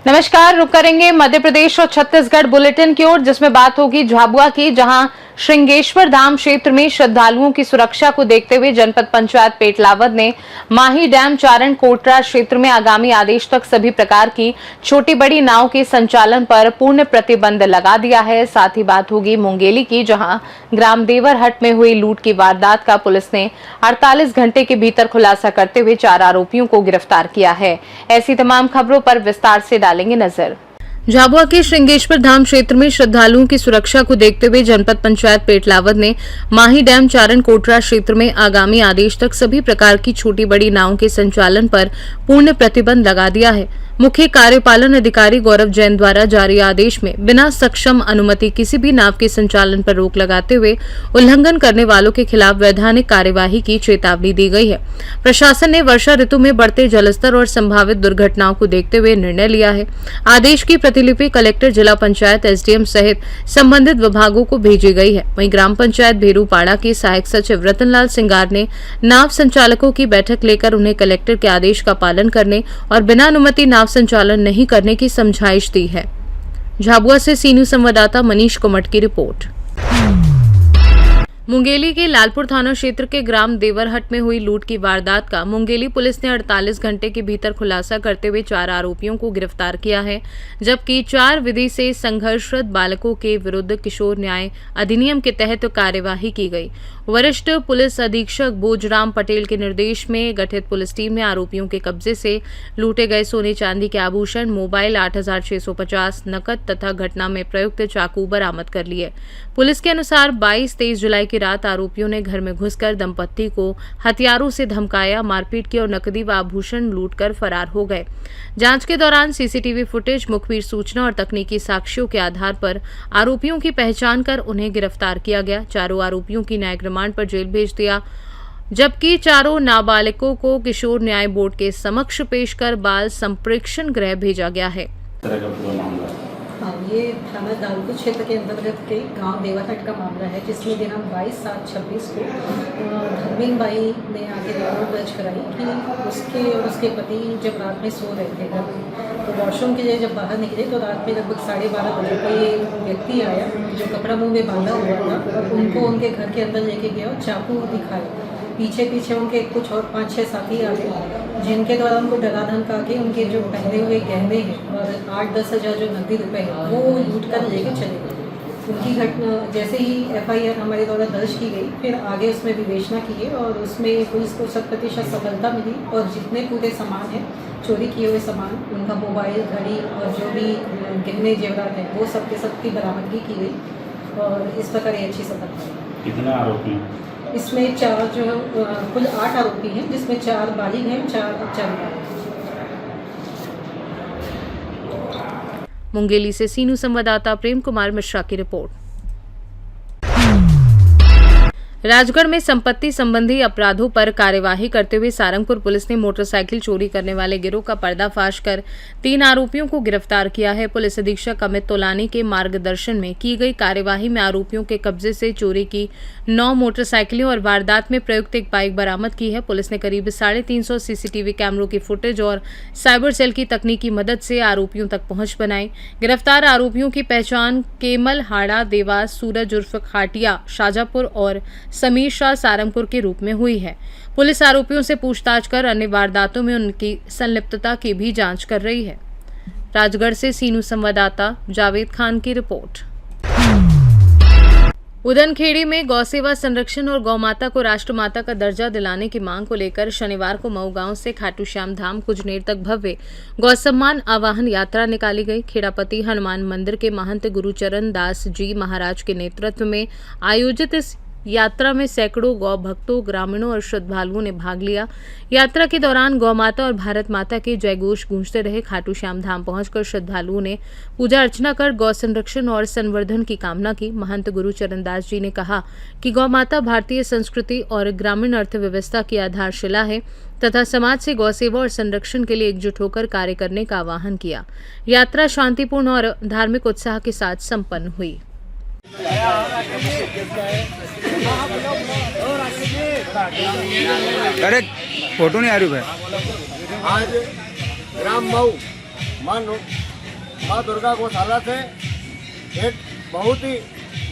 नमस्कार, रुक करेंगे मध्य प्रदेश और छत्तीसगढ़ बुलेटिन की ओर, जिसमें बात होगी झाबुआ की, जहां श्रृंगेश्वर धाम क्षेत्र में श्रद्धालुओं की सुरक्षा को देखते हुए जनपद पंचायत पेटलावद ने माही डैम चारण कोटरा क्षेत्र में आगामी आदेश तक सभी प्रकार की छोटी बड़ी नाव के संचालन पर पूर्ण प्रतिबंध लगा दिया है। साथ ही बात होगी मुंगेली की, जहां ग्राम देवरहट में हुई लूट की वारदात का पुलिस ने 48 घंटे के भीतर खुलासा करते हुए 4 आरोपियों को गिरफ्तार किया है। ऐसी तमाम खबरों पर विस्तार से डालेंगे नजर। झाबुआ के श्रृंगेश्वर धाम क्षेत्र में श्रद्धालुओं की सुरक्षा को देखते हुए जनपद पंचायत पेटलावद ने माही डैम चारण कोटरा क्षेत्र में आगामी आदेश तक सभी प्रकार की छोटी बड़ी नावों के संचालन पर पूर्ण प्रतिबंध लगा दिया है। मुख्य कार्यपालन अधिकारी गौरव जैन द्वारा जारी आदेश में बिना सक्षम अनुमति किसी भी नाव के संचालन पर रोक लगाते हुए उल्लंघन करने वालों के खिलाफ वैधानिक कार्यवाही की चेतावनी दी गई है। प्रशासन ने वर्षा ऋतु में बढ़ते जलस्तर और संभावित दुर्घटनाओं को देखते हुए निर्णय लिया है। आदेश की प्रतिलिपि कलेक्टर, जिला पंचायत, एसडीएम सहित संबंधित विभागों को भेजी गई है। वहीं ग्राम पंचायत भेरूपाड़ा के सहायक सचिव रतनलाल सिंगार ने नाव संचालकों की बैठक लेकर उन्हें कलेक्टर के आदेश का पालन करने और बिना अनुमति नाव संचालन नहीं करने की समझाइश दी है। झाबुआ से सीनियर संवाददाता मनीष कुमट की रिपोर्ट। मुंगेली के लालपुर थाना क्षेत्र के ग्राम देवरहट में हुई लूट की वारदात का मुंगेली पुलिस ने 48 घंटे के भीतर खुलासा करते हुए 4 आरोपियों को गिरफ्तार किया है, जबकि 4 विधि से संघर्षरत बालकों के विरुद्ध किशोर न्याय अधिनियम के तहत कार्यवाही की गई। वरिष्ठ पुलिस अधीक्षक भोजराम पटेल के निर्देश में गठित पुलिस टीम ने आरोपियों के कब्जे से लूटे गए सोने चांदी के आभूषण, मोबाइल, 8,650 नकद तथा घटना में प्रयुक्त चाकू बरामद कर लिए। पुलिस के अनुसार 22-23 जुलाई की रात आरोपियों ने घर में घुसकर दंपत्ति को हथियारों से धमकाया, मारपीट की और नकदी व आभूषण लूटकर फरार हो गए। जांच के दौरान सीसीटीवी फुटेज, मुखबिर सूचना और तकनीकी साक्ष्यों के आधार पर आरोपियों की पहचान कर उन्हें गिरफ्तार किया गया। चारों आरोपियों की न्यायिक रिमांड पर जेल भेज दिया, जबकि चारों नाबालिगों को किशोर न्याय बोर्ड के समक्ष पेश कर बाल संप्रेक्षण गृह भेजा गया है। हाँ, ये थाना दालपुर क्षेत्र के अंतर्गत के गांव देवरहट का मामला है, जिसमें दिनांक 22/7/26 को धर्मेंद्र बाई ने आगे रिपोर्ट दर्ज कराई कि उसके और उसके पति जब रात में सो रहे थे घर में, तो वॉशरूम के लिए जब बाहर निकले तो रात में लगभग 12:30 बजे को ये व्यक्ति आया जो कपड़ा मुंह में बांधा हुआ था और उनको उनके घर के अंदर लेके गया और चाकू दिखाया। पीछे उनके कुछ और 5-6 साथी आ गए, जिनके द्वारा उनको डरा धमका के उनके जो पहने हुए गहने हैं और 8-10 हज़ार जो नकदी रुपए हैं वो लूट कर लेके चले गए। उनकी घटना जैसे ही FIR हमारे द्वारा दर्ज की गई, फिर आगे उसमें विवेचना की और उसमें पुलिस को 100% सफलता मिली और जितने पूरे सामान हैं, चोरी किए हुए सामान, उनका मोबाइल, घड़ी और जो भी गहने जेवरात हैं, वो सब के सब की बरामदगी की गई और इस प्रकार ये अच्छी सफलता है। कितने आरोपी हैं? इसमें 4 जो है कुल 8 आरोपी हैं, जिसमें 4 बालिग हैं, 4 बच्चे। मुंगेली से सीनू संवाददाता प्रेम कुमार मिश्रा की रिपोर्ट। राजगढ़ में संपत्ति संबंधी अपराधों पर कार्यवाही करते हुए सारंगपुर पुलिस ने मोटरसाइकिल चोरी करने वाले गिरोह का पर्दाफाश कर 3 आरोपियों को गिरफ्तार किया है। पुलिस अधीक्षक अमित तोलानी के मार्गदर्शन में की गई कार्यवाही में आरोपियों के कब्जे से चोरी की 9 मोटरसाइकिलें और वारदात में प्रयुक्त एक बाइक बरामद की है। पुलिस ने करीब 350 सीसीटीवी कैमरों की फुटेज और साइबर सेल की तकनीकी मदद से आरोपियों तक पहुंच बनाई। गिरफ्तार आरोपियों की पहचान केमल हाड़ा, देवास, सूरज उर्फ खाटिया, शाजापुर और समीर शाह सारंगपुर के रूप में हुई है। पुलिस आरोपियों से पूछताछ कर अन्य वारदातों में उनकी संलिप्तता की भी जांच कर रही है। राजगढ़ से सीनू संवाददाता जावेद खान की रिपोर्ट। उदनखेड़ी में गौसेवा संरक्षण और गौमाता को राष्ट्रमाता का दर्जा दिलाने की मांग को लेकर शनिवार को मऊ गांव से खाटू श्याम धाम कुजनेर तक भव्य गौ सम्मान आवाहन यात्रा निकाली गई। खेड़ापति हनुमान मंदिर के महंत गुरुचरण दास जी महाराज के नेतृत्व में आयोजित इस यात्रा में सैकड़ों गौ भक्तों, ग्रामीणों और श्रद्धालुओं ने भाग लिया। यात्रा के दौरान गौ माता और भारत माता के जयघोष गूंजते रहे। खाटू श्याम धाम पहुंचकर श्रद्धालुओं ने पूजा अर्चना कर गौ संरक्षण और संवर्धन की कामना की। महंत गुरुचरण दास जी ने कहा कि गौ माता भारतीय संस्कृति और ग्रामीण अर्थव्यवस्था की आधारशिला है तथा समाज से गौ सेवा और संरक्षण के लिए एकजुट होकर कार्य करने का आह्वान किया। यात्रा शांतिपूर्ण और धार्मिक उत्साह के साथ संपन्न हुई। अरे फोटो नहीं आ रही भाई। आज ग्राम मऊ माँ दुर्गा गौशाला से एक बहुत ही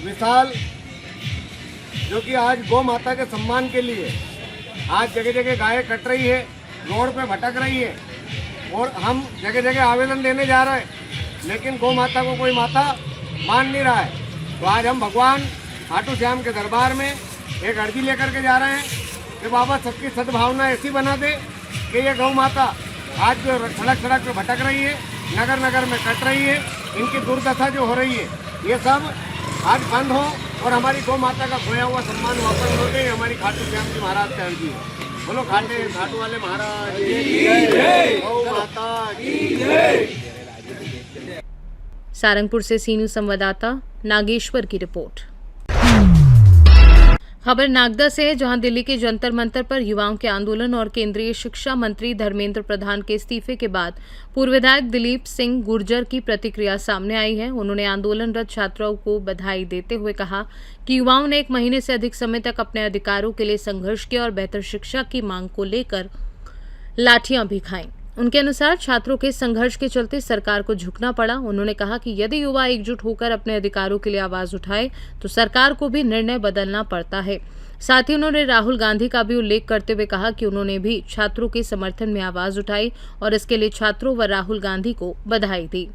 विशाल, जो कि आज गौ माता के सम्मान के लिए आज जगह जगह गायें कट रही है, रोड पे भटक रही है और हम जगह जगह आवेदन देने जा रहे हैं, लेकिन गौ माता को कोई माता मान नहीं रहा है। तो आज हम भगवान खाटू श्याम के दरबार में एक अर्जी लेकर के जा रहे हैं कि बाबा सबकी सद्भावना ऐसी बना दे कि ये गौ माता आज जो सड़क सड़क पे भटक रही है, नगर नगर में कट रही है, इनकी दुर्दशा जो हो रही है, ये सब आज बंद हो और हमारी गौ माता का खोया हुआ सम्मान वापस हो गई। हमारी खाटू श्याम जी महाराज से अर्जी है। बोलो खाटू वाले महाराज की जय, गौ माता की जय। सारंगपुर से सी न्यूज संवाददाता नागेश्वर की रिपोर्ट। खबर नागदा से है, जहां दिल्ली के जंतर मंतर पर युवाओं के आंदोलन और केंद्रीय शिक्षा मंत्री धर्मेंद्र प्रधान के इस्तीफे के बाद पूर्व विधायक दिलीप सिंह गुर्जर की प्रतिक्रिया सामने आई है। उन्होंने आंदोलनरत छात्रों को बधाई देते हुए कहा कि युवाओं ने 1 महीने से अधिक समय तक अपने अधिकारों के लिए संघर्ष किया और बेहतर शिक्षा की मांग को लेकर लाठियां भी खाईं। उनके अनुसार छात्रों के संघर्ष के चलते सरकार को झुकना पड़ा। उन्होंने कहा कि यदि युवा एकजुट होकर अपने अधिकारों के लिए आवाज उठाए तो सरकार को भी निर्णय बदलना पड़ता है। साथ ही उन्होंने राहुल गांधी का भी उल्लेख करते हुए कहा कि उन्होंने भी छात्रों के समर्थन में आवाज उठाई और इसके लिए छात्रों व राहुल गांधी को बधाई दी।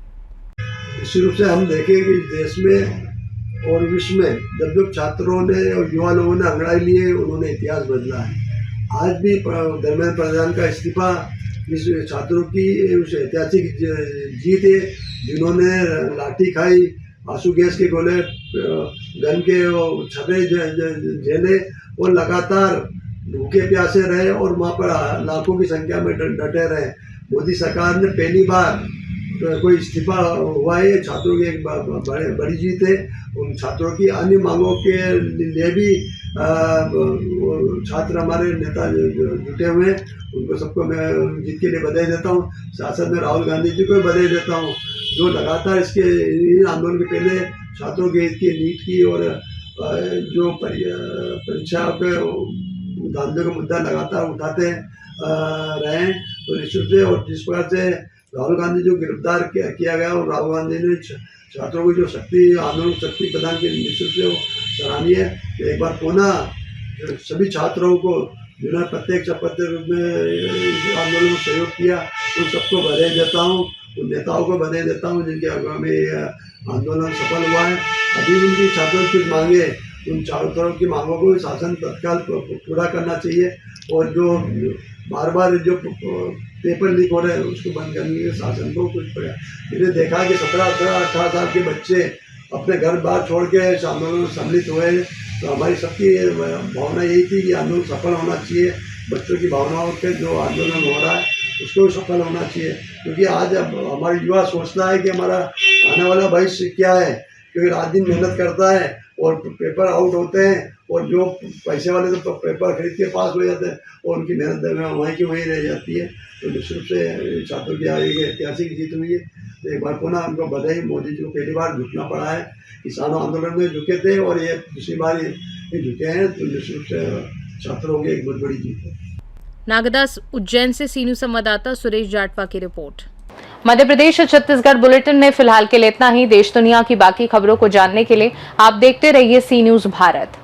निश्चित रूप से हम देखें कि देश में और विश्व में जब जब छात्रों ने और युवा लोगों ने अंगड़ाई लिए, उन्होंने इतिहास बदला है। आज भी धर्मेंद्र प्रधान का इस्तीफा इस छात्रों की उस ऐतिहासिक जीत है, जिन्होंने लाठी खाई, आंसू गैस के गोले, गन के छपे झेले और लगातार भूखे प्यासे रहे और वहाँ पर लाखों की संख्या में डटे रहे। मोदी सरकार ने पहली बार कोई इस्तीफा हुआ है, छात्रों की एक बड़ी जीत है। उन छात्रों की अन्य मांगों के लिए भी छात्र हमारे नेता जुटे हुए हैं, उनको सबको मैं जीत के लिए बधाई देता हूँ। साथ साथ में राहुल गांधी जी को भी बधाई देता हूँ, जो लगातार इसके आंदोलन के पहले छात्रों के हित की नीट की और जो परीक्षा के धांधे का मुद्दा लगातार उठाते रहे। तो निश्चित से और जिस प्रकार से राहुल गांधी जो गिरफ्तार किया गया और राहुल गांधी ने छात्रों को जो शक्ति आंदोलन शक्ति प्रदान की, निश्चित से सराहनीय है। एक बार पुनः सभी छात्रों को जिन्होंने प्रत्यक्ष अप्रत्यक्ष रूप में आंदोलन में सहयोग किया, उन सबको बधाई देता हूँ। उन नेताओं को बधाई देता हूँ जिनके आगामी आंदोलन सफल हुआ है। अभी उनकी छात्रों की मांगे, उन छात्रों की मांगों को शासन तत्काल पूरा करना चाहिए और जो बार बार जो पेपर लीक हो रहे हैं उसको बंद करने के शासन को कुछ पड़ा। मैंने देखा कि 17-18 साल के बच्चे अपने घर बाहर छोड़ के आंदोलन में सम्मिलित हुए। तो हमारी सबकी भावना यही थी कि आंदोलन सफल होना चाहिए। बच्चों की भावनाओं पे जो आंदोलन हो रहा है उसको सफल होना चाहिए, क्योंकि आज अब हमारा युवा सोचता है कि हमारा आने वाला भविष्य क्या है, क्योंकि रात दिन मेहनत करता है और पेपर आउट होते हैं और जो पैसे वाले तो पेपर खरीद के पास हो जाते हैं और उनकी मेहनत वहीं की वहीं रह जाती है। तो निश्चित रूप से छात्रों की एक ऐतिहासिक जीत हुई है। तो एक बार पुनः उनको बधाई। मोदी जी को पहली बार झुकना पड़ा है, किसानों आंदोलन में झुके थे और ये दूसरी बार ये झुके हैं। तो निश्चित रूप से छात्रों की एक बहुत बड़ी जीत है। नागदा उज्जैन से सी न्यूज संवाददाता सुरेश जाटवा की रिपोर्ट। मध्य प्रदेश और छत्तीसगढ़ बुलेटिन में फिलहाल के लिए इतना ही। देश दुनिया की बाकी खबरों को जानने के लिए आप देखते रहिए सी न्यूज भारत।